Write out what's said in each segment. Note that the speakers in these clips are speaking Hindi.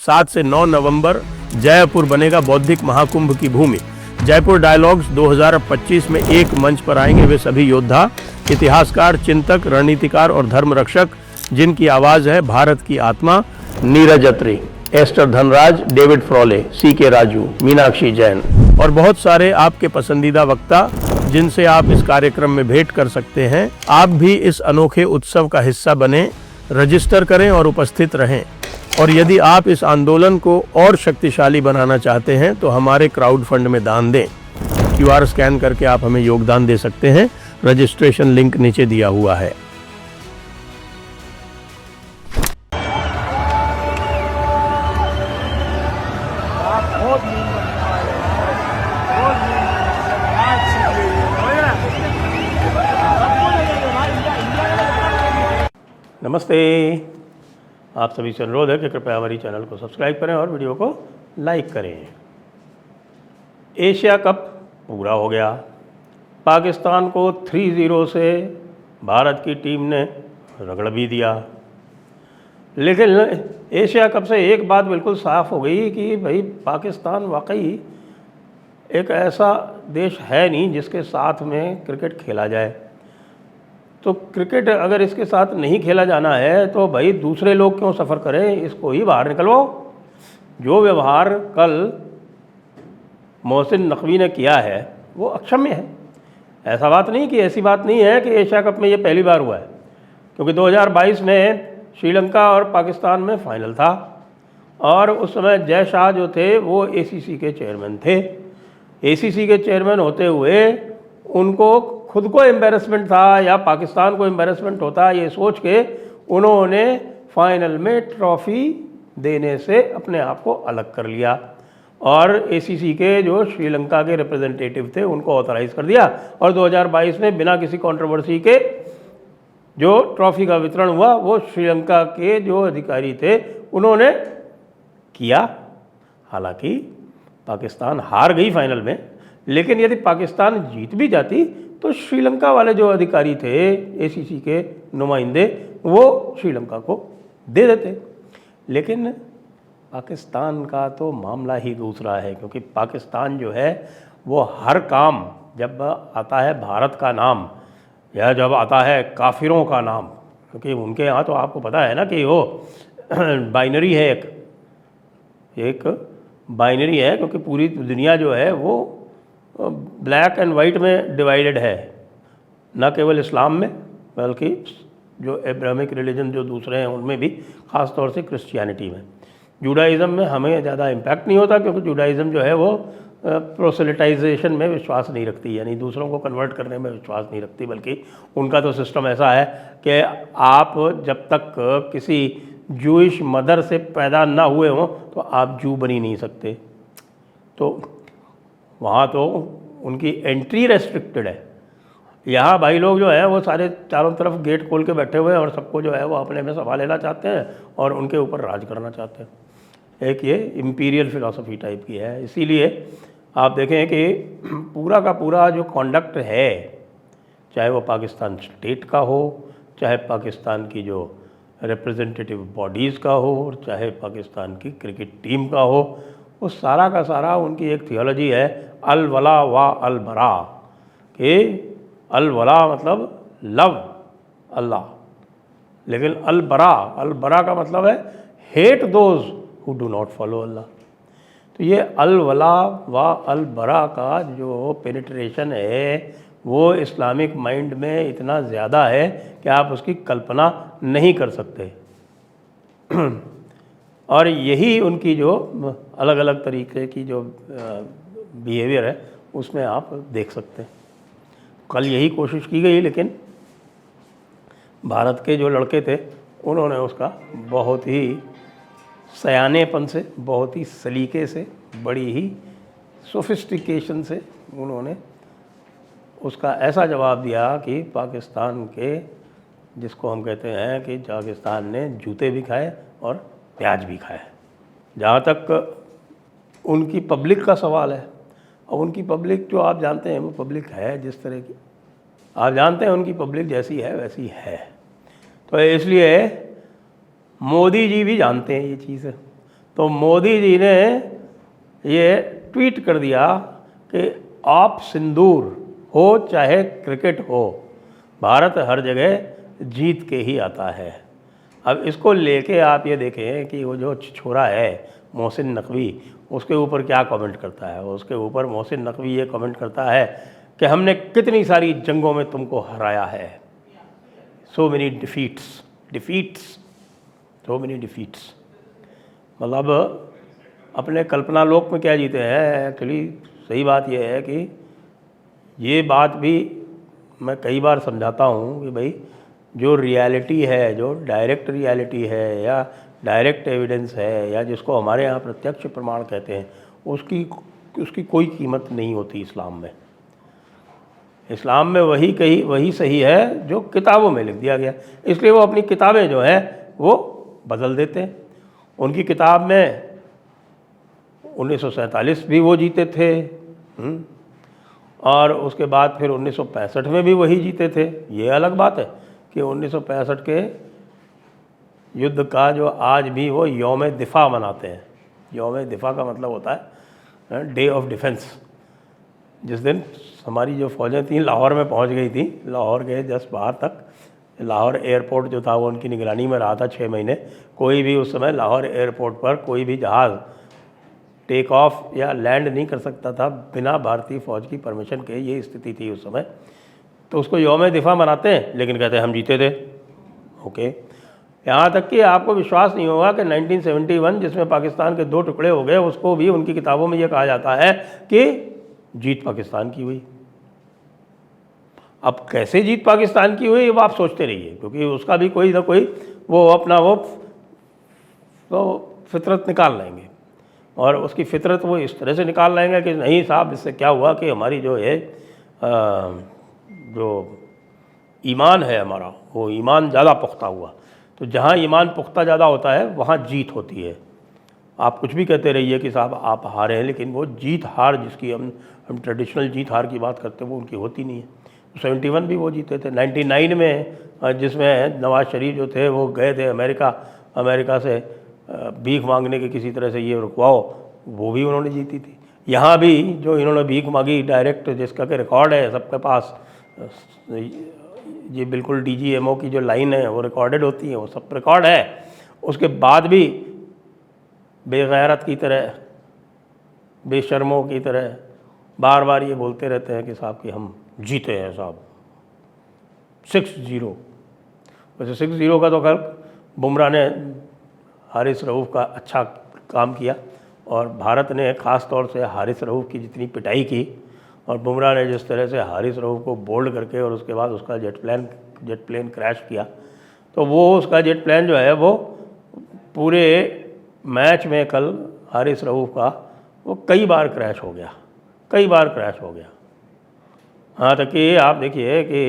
7 से 9 नवंबर जयपुर बनेगा बौद्धिक महाकुंभ की भूमि। जयपुर डायलॉग्स 2025 में एक मंच पर आएंगे वे सभी योद्धा, इतिहासकार, चिंतक, रणनीतिकार और धर्म रक्षक जिनकी आवाज़ है भारत की आत्मा। Neeraj Atri, Esther Dhanraj, David Frawley, CK Raju, Meenakshi Jain और बहुत सारे आपके पसंदीदा वक्ता जिनसे आप इस कार्यक्रम में भेंट कर सकते हैं। आप भी इस अनोखे उत्सव का हिस्सा बने, रजिस्टर करें और उपस्थित रहें। और यदि आप इस आंदोलन को और शक्तिशाली बनाना चाहते हैं तो हमारे क्राउड फंड में दान दें। QR स्कैन करके आप हमें योगदान दे सकते हैं। रजिस्ट्रेशन लिंक नीचे दिया हुआ है। नमस्ते, आप सभी से अनुरोध है कि कृपया हमारी चैनल को सब्सक्राइब करें और वीडियो को लाइक करें। एशिया कप पूरा हो गया। पाकिस्तान को 3-0 से भारत की टीम ने रगड़ भी दिया। लेकिन एशिया कप से एक बात बिल्कुल साफ़ हो गई कि भाई पाकिस्तान वाकई एक ऐसा देश है नहीं जिसके साथ में क्रिकेट खेला जाए। तो क्रिकेट अगर इसके साथ नहीं खेला जाना है तो भाई दूसरे लोग क्यों सफ़र करें, इसको ही बाहर निकलवाओ। जो व्यवहार कल मोहसिन नकवी ने किया है वो अक्षम्य है। ऐसा बात नहीं कि ऐसी बात नहीं है कि एशिया कप में ये पहली बार हुआ है, क्योंकि 2022 में श्रीलंका और पाकिस्तान में फाइनल था और उस समय जय शाह जो थे वो ACC के चेयरमैन थे। ACC के चेयरमैन होते हुए उनको खुद को एम्बेरसमेंट था या पाकिस्तान को एम्बेरसमेंट होता, ये सोच के उन्होंने फाइनल में ट्रॉफ़ी देने से अपने आप को अलग कर लिया और ACC के जो श्रीलंका के रिप्रेजेंटेटिव थे उनको ऑथराइज़ कर दिया और 2022 में बिना किसी कंट्रोवर्सी के जो ट्रॉफ़ी का वितरण हुआ वो श्रीलंका के जो अधिकारी थे उन्होंने किया। हालांकि पाकिस्तान हार गई फाइनल में, लेकिन यदि पाकिस्तान जीत भी जाती तो श्रीलंका वाले जो अधिकारी थे ACC के नुमाइंदे वो श्रीलंका को दे देते। लेकिन पाकिस्तान का तो मामला ही दूसरा है, क्योंकि पाकिस्तान जो है वो हर काम, जब आता है भारत का नाम या जब आता है काफिरों का नाम, क्योंकि उनके यहाँ तो आपको पता है ना कि वो बाइनरी है, एक बाइनरी है, क्योंकि पूरी दुनिया जो है वो ब्लैक एंड वाइट में डिवाइडेड है, न केवल इस्लाम में बल्कि जो एब्राहमिक रिलीजन जो दूसरे हैं उनमें भी, ख़ास तौर से क्रिश्चियनिटी में। जूडाइज़म में हमें ज़्यादा इम्पैक्ट नहीं होता, क्योंकि जूडाइज़म जो है वो प्रोसेलिटाइजेशन में विश्वास नहीं रखती, यानी दूसरों को कन्वर्ट करने में विश्वास नहीं रखती, बल्कि उनका तो सिस्टम ऐसा है कि आप जब तक किसी जूइश मदर से पैदा ना हुए हों तो आप जू बन ही नहीं सकते। तो वहाँ तो उनकी एंट्री रेस्ट्रिक्टेड है। यहाँ भाई लोग जो है वो सारे चारों तरफ गेट खोल के बैठे हुए हैं और सबको जो है वो अपने में सवा लेना चाहते हैं और उनके ऊपर राज करना चाहते हैं। एक ये इम्पीरियल फ़िलासफ़ी टाइप की है। इसीलिए आप देखें कि पूरा का पूरा जो कॉन्डक्ट है, चाहे वो पाकिस्तान स्टेट का हो, चाहे पाकिस्तान की जो रिप्रेजेंटेटिव बॉडीज़ का हो, और चाहे पाकिस्तान की क्रिकेट टीम का हो, वो सारा का सारा उनकी एक थियोलॉजी है अल वला व अल बरा, कि अल वला मतलब लव अल्लाह, लेकिन अल बरा का मतलब है hate those who do not follow Allah. तो ये अल वला व अल बरा का जो पेनिट्रेशन है वो इस्लामिक माइंड में इतना ज़्यादा है कि आप उसकी कल्पना नहीं कर सकते। और यही उनकी जो अलग अलग तरीके की जो बिहेवियर है उसमें आप देख सकते हैं। कल यही कोशिश की गई, लेकिन भारत के जो लड़के थे उन्होंने उसका बहुत ही सयानेपन से, बहुत ही सलीके से, बड़ी ही सोफिस्टिकेशन से उन्होंने उसका ऐसा जवाब दिया कि पाकिस्तान के, जिसको हम कहते हैं कि पाकिस्तान ने जूते भी खाए और प्याज भी खाए। जहाँ तक उनकी पब्लिक का सवाल है, और उनकी पब्लिक जो आप जानते हैं वो पब्लिक है जिस तरह की आप जानते हैं, उनकी पब्लिक जैसी है वैसी है। तो इसलिए मोदी जी भी जानते हैं ये चीज़, तो मोदी जी ने ये ट्वीट कर दिया कि आप सिंदूर हो चाहे क्रिकेट हो, भारत हर जगह जीत के ही आता है। अब इसको लेके आप ये देखें कि वो जो छोरा है मोहसिन नकवी, उसके ऊपर क्या कमेंट करता है। उसके ऊपर मोहसिन नकवी ये कमेंट करता है कि हमने कितनी सारी जंगों में तुमको हराया है, so many defeats, so many defeats. मतलब अपने कल्पना लोक में क्या जीते हैं। एक्चुअली सही बात यह है कि ये बात भी मैं कई बार समझाता हूँ कि भाई जो रियलिटी है, जो डायरेक्ट रियलिटी है या डायरेक्ट एविडेंस है या जिसको हमारे यहाँ प्रत्यक्ष प्रमाण कहते हैं, उसकी कोई कीमत नहीं होती इस्लाम में। इस्लाम में वही सही है जो किताबों में लिख दिया गया, इसलिए वो अपनी किताबें जो हैं वो बदल देते हैं। उनकी किताब में 1947 भी वो जीते थे और उसके बाद फिर 1965 में भी वही जीते थे। ये अलग बात है कि 1965 के युद्ध का जो आज भी वो यौम दिफा मनाते हैं। यौम दिफा का मतलब होता है डे ऑफ डिफेंस। जिस दिन हमारी जो फ़ौजें थी लाहौर में पहुंच गई थी, लाहौर के जस्ट बाहर तक, लाहौर एयरपोर्ट जो था वो उनकी निगरानी में रहा था 6 महीने। कोई भी उस समय लाहौर एयरपोर्ट पर कोई भी जहाज़ टेक ऑफ या लैंड नहीं कर सकता था बिना भारतीय फ़ौज की परमिशन के। ये स्थिति थी उस समय। तो उसको यौम दिफा मनाते हैं लेकिन कहते हैं हम जीते थे। ओके, यहाँ तक कि आपको विश्वास नहीं होगा कि 1971 जिसमें पाकिस्तान के 2 टुकड़े हो गए, उसको भी उनकी किताबों में ये कहा जाता है कि जीत पाकिस्तान की हुई। अब कैसे जीत पाकिस्तान की हुई वो आप सोचते रहिए, क्योंकि उसका भी कोई ना कोई वो अपना वो फितरत निकाल लेंगे और उसकी फितरत वो इस तरह से निकाल लेंगे कि नहीं साहब, इससे क्या हुआ कि हमारी जो है जो ईमान है हमारा, वो ईमान ज़्यादा पुख्ता हुआ। तो जहाँ ईमान पुख्ता ज़्यादा होता है वहाँ जीत होती है। आप कुछ भी कहते रहिए कि साहब आप हारे हैं, लेकिन वो जीत हार जिसकी हम ट्रेडिशनल जीत हार की बात करते हैं वो उनकी होती नहीं है। 71 भी वो जीते थे। 99 में जिसमें नवाज शरीफ जो थे वो गए थे अमेरिका से भीख मांगने के किसी तरह से ये रुकवाओ, वो भी उन्होंने जीती थी। यहाँ भी जो इन्होंने भीख मांगी डायरेक्ट, जिसका कि रिकॉर्ड है सबके पास, ये बिल्कुल DGMO की जो लाइन है वो रिकॉर्डेड होती है, वो सब रिकॉर्ड है। उसके बाद भी बेगैरत की तरह, बेशर्मों की तरह बार बार ये बोलते रहते हैं कि साहब कि हम जीते हैं साहब 6-0। वैसे 6-0 का तो खैर बुमराह ने, हारिस रऊफ़ का अच्छा काम किया और भारत ने ख़ास तौर से हारिस रऊफ़ की जितनी पिटाई की और बुमराह ने जिस तरह से हारिस रऊफ़ को बोल्ड करके और उसके बाद उसका जेट प्लेन क्रैश किया, तो वो उसका जेट प्लेन जो है वो पूरे मैच में कल हारिस रऊफ़ का वो कई बार क्रैश हो गया। हाँ, तक कि आप देखिए कि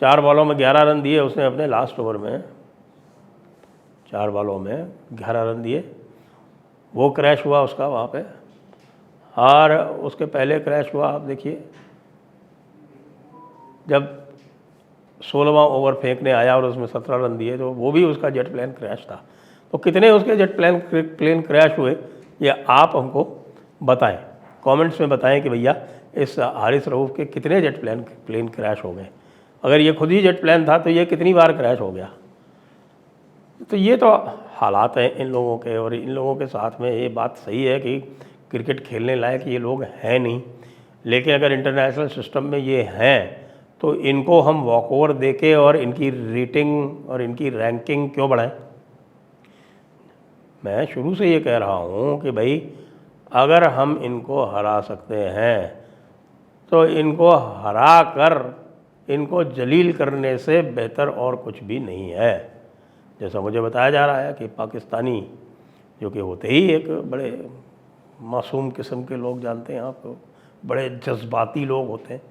4 बॉलों में 11 रन दिए उसने अपने लास्ट ओवर में, 4 बॉलों में 11 रन दिए, वो क्रैश हुआ उसका वहाँ पे। और उसके पहले क्रैश हुआ, आप देखिए जब 16वां ओवर फेंकने आया और उसमें 17 रन दिए, तो वो भी उसका जेट प्लेन क्रैश था। तो कितने उसके जेट प्लेन क्रैश हुए ये आप हमको बताएं, कमेंट्स में बताएं कि भैया इस हारिस रऊफ़ के कितने जेट प्लेन क्रैश हो गए। अगर ये खुद ही जेट प्लेन था तो ये कितनी बार क्रैश हो गया। तो ये तो हालात हैं इन लोगों के, और इन लोगों के साथ में ये बात सही है कि क्रिकेट खेलने लायक ये लोग हैं नहीं, लेकिन अगर इंटरनेशनल सिस्टम में ये हैं तो इनको हम वॉकओवर देके और इनकी रेटिंग और इनकी रैंकिंग क्यों बढ़ाएं। मैं शुरू से ये कह रहा हूँ कि भाई अगर हम इनको हरा सकते हैं तो इनको हरा कर इनको जलील करने से बेहतर और कुछ भी नहीं है। जैसा मुझे बताया जा रहा है कि पाकिस्तानी जो कि होते ही एक बड़े मासूम किस्म के लोग, जानते हैं आप, बड़े जज्बाती लोग होते हैं,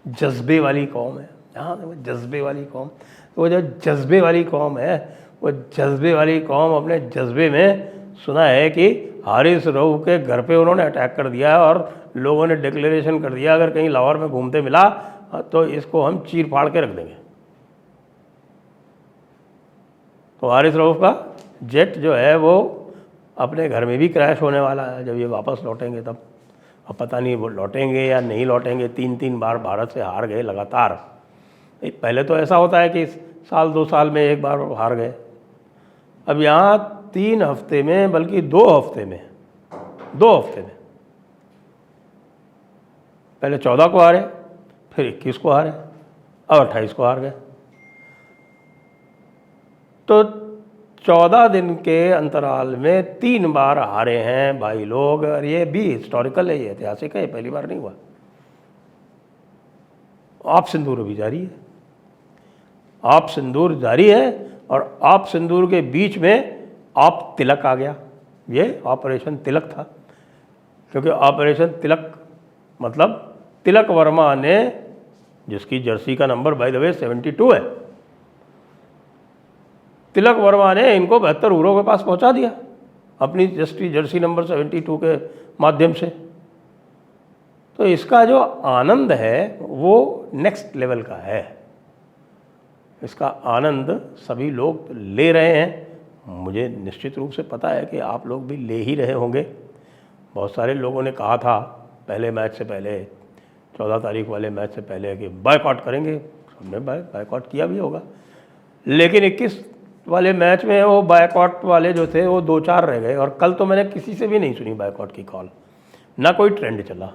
जज्बे वाली कौम है। हाँ, जज्बे वाली कौम, वो जो जज्बे वाली कौम है, वो जज्बे वाली कौम अपने जज्बे में सुना है कि हारिस रऊफ़ के घर पे उन्होंने अटैक कर दिया और लोगों ने डिक्लेरेशन कर दिया अगर कहीं लाहौर में घूमते मिला तो इसको हम चीर फाड़ के रख देंगे। तो हारिस रऊफ़ का जेट जो है वो अपने घर में भी क्रैश होने वाला है जब ये वापस लौटेंगे तब। अब पता नहीं वो लौटेंगे या नहीं लौटेंगे। 3 बार भारत से हार गए लगातार। पहले तो ऐसा होता है कि साल 2 साल में एक बार हार गए। अब यहाँ 3 हफ्ते में, बल्कि 2 हफ्ते में, 2 हफ्ते में, पहले 14 को हारे, फिर 21 को हारे, अब 28 को हार गए। तो 14 दिन के अंतराल में 3 बार हारे हैं भाई लोग। और ये भी हिस्टोरिकल है, ये ऐतिहासिक है, ये पहली बार नहीं हुआ। आप सिंदूर अभी जारी है, आप सिंदूर जारी है। और आप सिंदूर के बीच में आप तिलक आ गया। ये ऑपरेशन तिलक था, क्योंकि ऑपरेशन तिलक मतलब तिलक वर्मा ने, जिसकी जर्सी का नंबर बाय द वे 72 है, तिलक वर्मा ने इनको 72 ओवरों के पास पहुंचा दिया अपनी जर्सी नंबर 72 के माध्यम से। तो इसका जो आनंद है वो नेक्स्ट लेवल का है। इसका आनंद सभी लोग ले रहे हैं। मुझे निश्चित रूप से पता है कि आप लोग भी ले ही रहे होंगे। बहुत सारे लोगों ने कहा था पहले मैच से पहले, 14 तारीख वाले मैच से पहले, कि बायकॉट करेंगे। हमने बायकॉट किया भी होगा, लेकिन 21 वाले मैच में वो बायकॉट वाले जो थे वो 2-4 रह गए। और कल तो मैंने किसी से भी नहीं सुनी बायकॉट की कॉल, ना कोई ट्रेंड चला।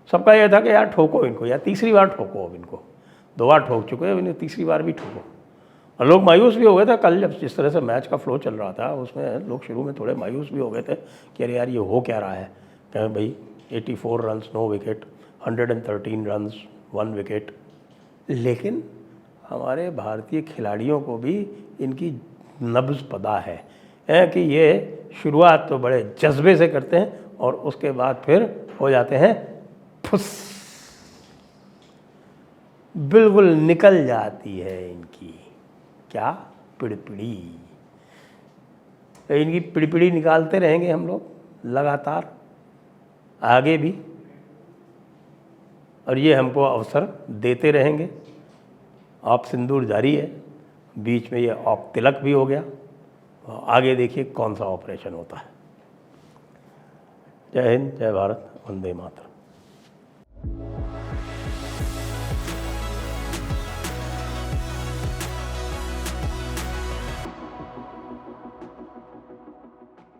सबका यह था कि यार ठोको इनको, या तीसरी बार ठोको। अब इनको 2 बार ठोक चुके हैं, अब इन्हें तीसरी बार भी ठोको। और लोग मायूस भी हो गए थे कल, जब जिस तरह से मैच का फ्लो चल रहा था उसमें लोग शुरू में थोड़े मायूस भी हो गए थे कि अरे यार ये हो क्या रहा है। कहें भाई 84 रन्स 9 विकेट, 113 रन्स 1 विकेट। लेकिन हमारे भारतीय खिलाड़ियों को भी इनकी नब्ज़ पता है कि ये शुरुआत तो बड़े जज्बे से करते हैं और उसके बाद फिर हो जाते हैं फुस, बिल्कुल निकल जाती है इनकी क्या पिड़पिड़ी। इनकी पिड़पिड़ी निकालते रहेंगे हम लोग लगातार आगे भी, और ये हमको अवसर देते रहेंगे। आप सिंदूर जारी है, बीच में ये आप तिलक भी हो गया। आगे देखिए कौन सा ऑपरेशन होता है। जय हिंद, जय भारत, वंदे मातरम।